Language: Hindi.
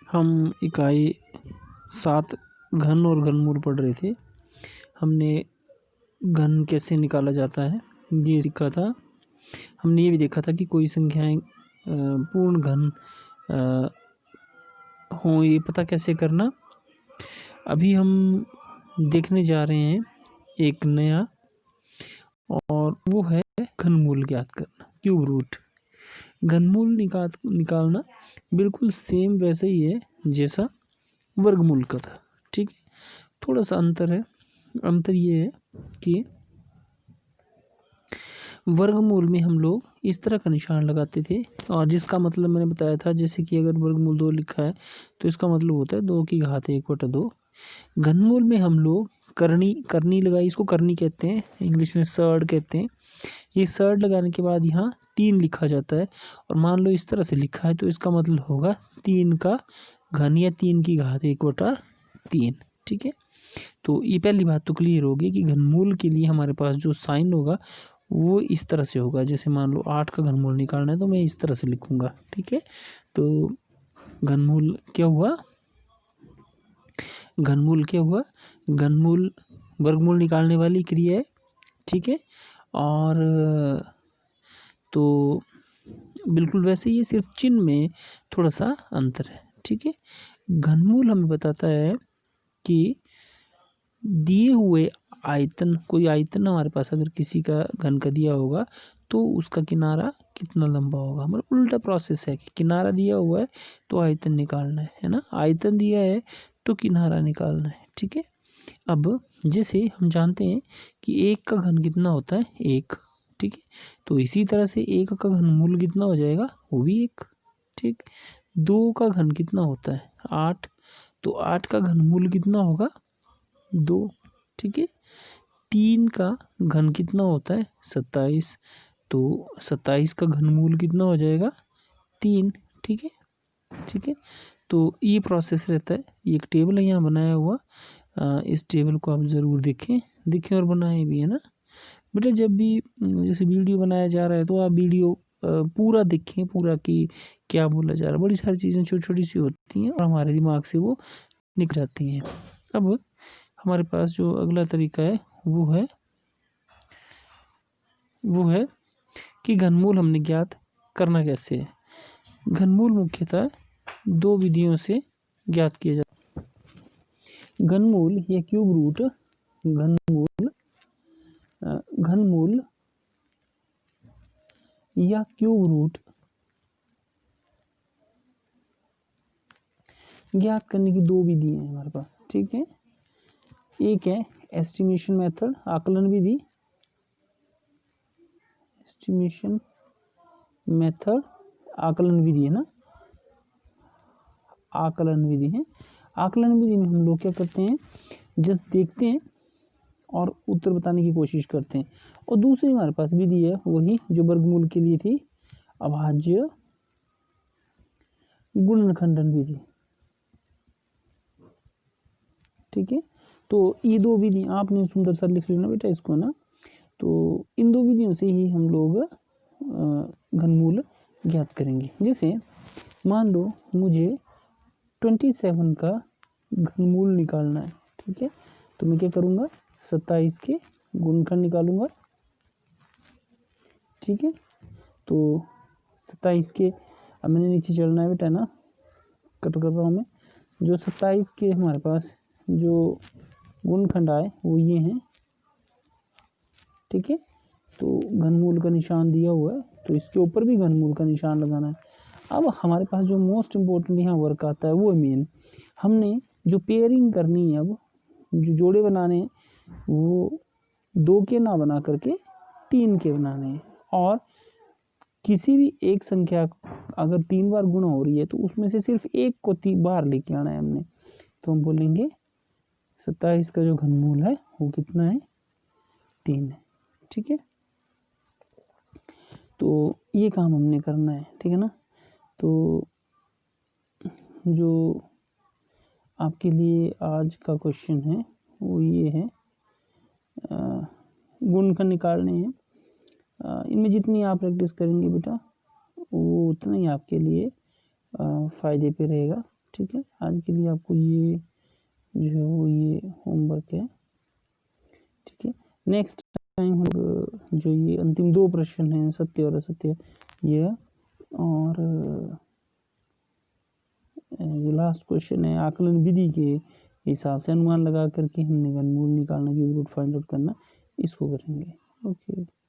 हम इकाई 7 घन और घनमूल पढ़ रहे थे। हमने घन कैसे निकाला जाता है ये सीखा था। हमने ये भी देखा था कि कोई संख्याएं पूर्ण घन हों, ये पता कैसे करना। अभी हम देखने जा रहे हैं एक नया, और वो है घनमूल ज्ञात करना, क्यूब रूट। घनमूल निकालना बिल्कुल सेम वैसे ही है जैसा वर्गमूल का था, ठीक है। थोड़ा सा अंतर है। अंतर ये है कि वर्गमूल में हम लोग इस तरह का निशान लगाते थे, और जिसका मतलब मैंने बताया था, जैसे कि अगर वर्गमूल 2 लिखा है तो इसका मतलब होता है 2 की घात 1/2। घनमूल में हम लोग करनी लगाई, इसको करनी कहते हैं, इंग्लिश में सर्ड कहते हैं। ये सर्ड लगाने के बाद यहाँ 3 लिखा जाता है, और मान लो इस तरह से लिखा है तो इसका मतलब होगा 3 का घन या 3 की घात 1/3, ठीक है। तो ये पहली बात तो क्लियर होगी कि घनमूल के लिए हमारे पास जो साइन होगा वो इस तरह से होगा। जैसे मान लो 8 का घनमूल निकालना है तो मैं इस तरह से लिखूंगा, ठीक है। तो घनमूल क्या हुआ, घनमूल वर्गमूल निकालने वाली क्रिया है, ठीक है। और तो बिल्कुल वैसे ही, सिर्फ चिन्ह में थोड़ा सा अंतर है, ठीक है। घनमूल हमें बताता है कि दिए हुए आयतन, कोई आयतन हमारे पास अगर किसी का घन का दिया होगा तो उसका किनारा कितना लंबा होगा। मतलब उल्टा प्रोसेस है कि किनारा दिया हुआ है तो आयतन निकालना है ना। आयतन दिया है तो किनारा निकालना है, ठीक है। अब जैसे हम जानते हैं कि 1 का घन कितना होता है, 1, ठीक है। तो इसी तरह से 1 का घनमूल कितना हो जाएगा, वो भी 1, ठीक। 2 का घन कितना होता है, 8, तो 8 का घनमूल कितना होगा, 2, ठीक है। 3 का घन कितना होता है, 27, तो 27 का घनमूल कितना हो जाएगा, 3, ठीक है, ठीक है। तो ये प्रोसेस रहता है। ये एक टेबल है यहाँ बनाया हुआ, इस टेबल को आप ज़रूर देखें और बनाएं भी, है ना बेटा। जब भी जैसे वीडियो बनाया जा रहा है तो आप वीडियो पूरा देखें, पूरा कि क्या बोला जा रहा है। बड़ी सारी चीज़ें छोटी छोटी सी होती हैं और हमारे दिमाग से वो निकल जाती हैं। अब हमारे पास जो अगला तरीका है वो है कि घनमूल हमने ज्ञात करना कैसे है। घनमूल मुख्यतः 2 विधियों से ज्ञात किया जाता है। घनमूल या क्यूब रूट, घनमूल या क्यूब रूट ज्ञात करने की 2 विधि हैं हमारे पास, ठीक है। एक है एस्टिमेशन मेथड, आकलन विधि, एस्टिमेशन मेथड आकलन विधि है ना, आकलन विधि है। आकलन विधि में हम लोग क्या करते हैं, जस्ट देखते हैं और उत्तर बताने की कोशिश करते हैं। और दूसरी हमारे पास विधि है वही जो वर्गमूल के लिए थी, अभाज्य गुणनखंडन विधि, ठीक है। तो ये 2 विधि आपने सुंदर सा लिख लेना बेटा इसको ना। तो इन 2 विधियों से ही हम लोग घनमूल ज्ञात करेंगे। जैसे मान लो मुझे 27 का घनमूल निकालना है, ठीक है। तो मैं क्या करूँगा, 27 के गुणनखंड निकालूंगा, ठीक है। तो 27 के, अब मैंने नीचे चलना है बेटा ना, कट कर रहा हूँ मैं। जो 27 के हमारे पास जो गुणनखंड आए वो ये हैं, ठीक है। तो घनमूल का निशान दिया हुआ है तो इसके ऊपर भी घनमूल का निशान लगाना है। अब हमारे पास जो मोस्ट इम्पोर्टेंट यहाँ वर्क आता है वो मेन, हमने जो पेयरिंग करनी है, अब जो जोड़े बनाने हैं वो 2 के ना बना करके 3 के बनाने हैं। और किसी भी एक संख्या अगर 3 बार गुणा हो रही है तो उसमें से सिर्फ एक को 3 बार लेके आना है हमने। तो हम बोलेंगे 27 का जो घनमूल है वो कितना है, 3 है, ठीक है। तो ये काम हमने करना है, ठीक है ना। तो जो आपके लिए आज का क्वेश्चन है वो ये है, गुणनखंड निकालने हैं। इनमें जितनी आप प्रैक्टिस करेंगे बेटा वो उतना ही आपके लिए फ़ायदे पे रहेगा। ठीक है, आज के लिए आपको ये जो है वो ये होमवर्क है। ठीक है, नेक्स्ट टाइम हम लोग जो ये अंतिम 2 प्रश्न हैं सत्य और असत्य, यह और जो लास्ट क्वेश्चन है आकलन विधि के हिसाब से अनुमान लगा करके हमने घनमूल निकालना की रूट फाइंड आउट करना, इसको करेंगे। ओके।